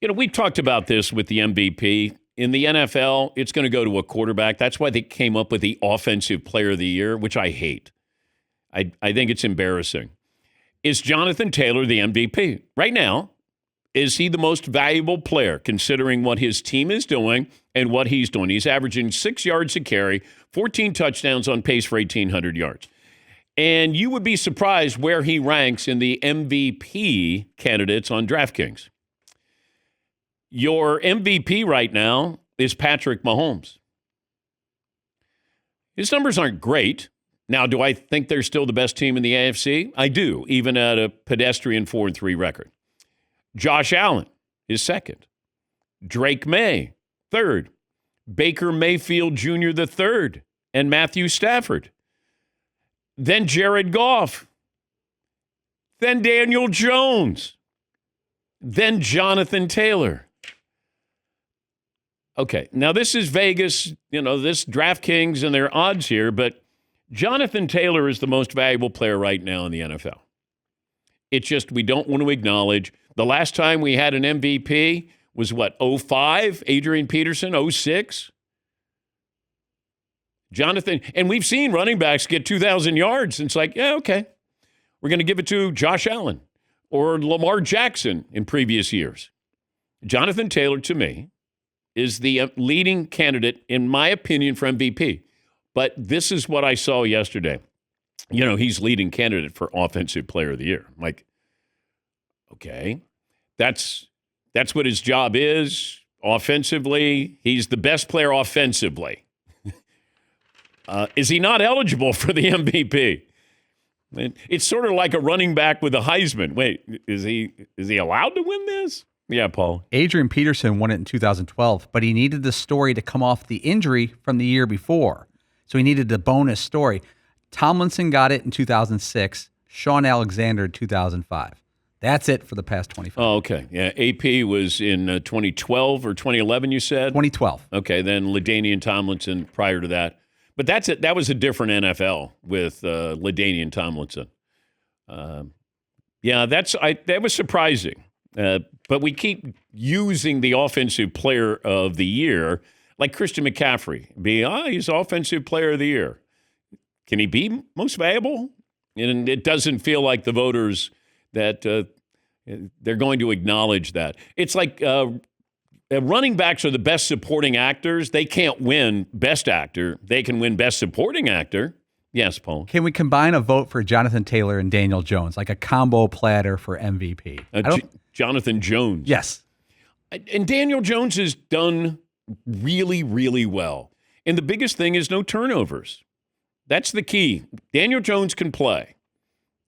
We talked about this with the MVP. In the NFL, it's going to go to a quarterback. That's why they came up with the Offensive Player of the Year, which I hate. I think it's embarrassing. Is Jonathan Taylor the MVP? Right now, is he the most valuable player considering what his team is doing and what he's doing? He's averaging 6 yards a carry, 14 touchdowns, on pace for 1,800 yards. And you would be surprised where he ranks in the MVP candidates on DraftKings. Your MVP right now is Patrick Mahomes. His numbers aren't great. Now, do I think they're still the best team in the AFC? I do, even at a pedestrian 4-3 record. Josh Allen is second. Drake May, third. Baker Mayfield Jr. the third. And Matthew Stafford. Then Jared Goff. Then Daniel Jones. Then Jonathan Taylor. Okay, now this is Vegas, this DraftKings and their odds here, but Jonathan Taylor is the most valuable player right now in the NFL. It's just we don't want to acknowledge the last time we had an MVP was what, 05? Adrian Peterson, 06? Jonathan, and we've seen running backs get 2,000 yards. And it's like, yeah, okay. We're going to give it to Josh Allen or Lamar Jackson in previous years. Jonathan Taylor, to me, is the leading candidate, in my opinion, for MVP. But this is what I saw yesterday. He's leading candidate for Offensive Player of the Year. I'm like, okay, that's what his job is offensively. He's the best player offensively. Is he not eligible for the MVP? It's sort of like a running back with a Heisman. Wait, is he allowed to win this? Yeah, Paul. Adrian Peterson won it in 2012, but he needed the story to come off the injury from the year before. So he needed the bonus story. Tomlinson got it in 2006, Sean Alexander in 2005. That's it for the past 25. Oh, okay. Yeah, AP was in 2012 or 2011, you said? 2012. Okay, then LaDainian Tomlinson prior to that. But that's it. That was a different NFL with LaDainian Tomlinson. That was surprising. But we keep using the Offensive Player of the Year, like Christian McCaffrey. He's Offensive Player of the Year. Can he be most valuable? And it doesn't feel like the voters that they're going to acknowledge that. It's like running backs are the best supporting actors. They can't win Best Actor. They can win Best Supporting Actor. Yes, Paul. Can we combine a vote for Jonathan Taylor and Daniel Jones, like a combo platter for MVP? Jonathan Jones. Yes. And Daniel Jones has done really, really well. And the biggest thing is no turnovers. That's the key. Daniel Jones can play.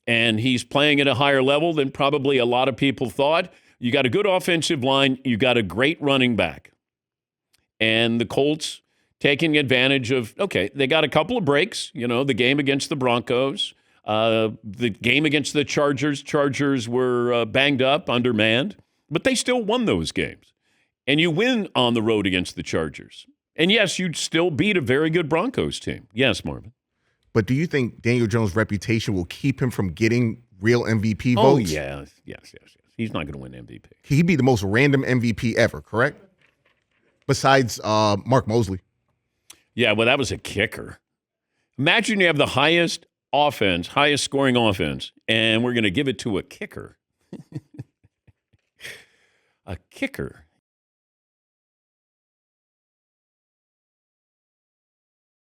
And he's playing at a higher level than probably a lot of people thought. You got a good offensive line. You got a great running back. And the Colts taking advantage of, they got a couple of breaks, the game against the Broncos, the game against the Chargers. Chargers were banged up, undermanned, but they still won those games. And you win on the road against the Chargers. And yes, you'd still beat a very good Broncos team. Yes, Marvin. But do you think Daniel Jones' reputation will keep him from getting real MVP votes? Oh, yes. He's not going to win MVP. He'd be the most random MVP ever, correct? Besides Mark Mosley. Yeah, well, that was a kicker. Imagine you have the highest scoring offense, and we're going to give it to a kicker. A kicker.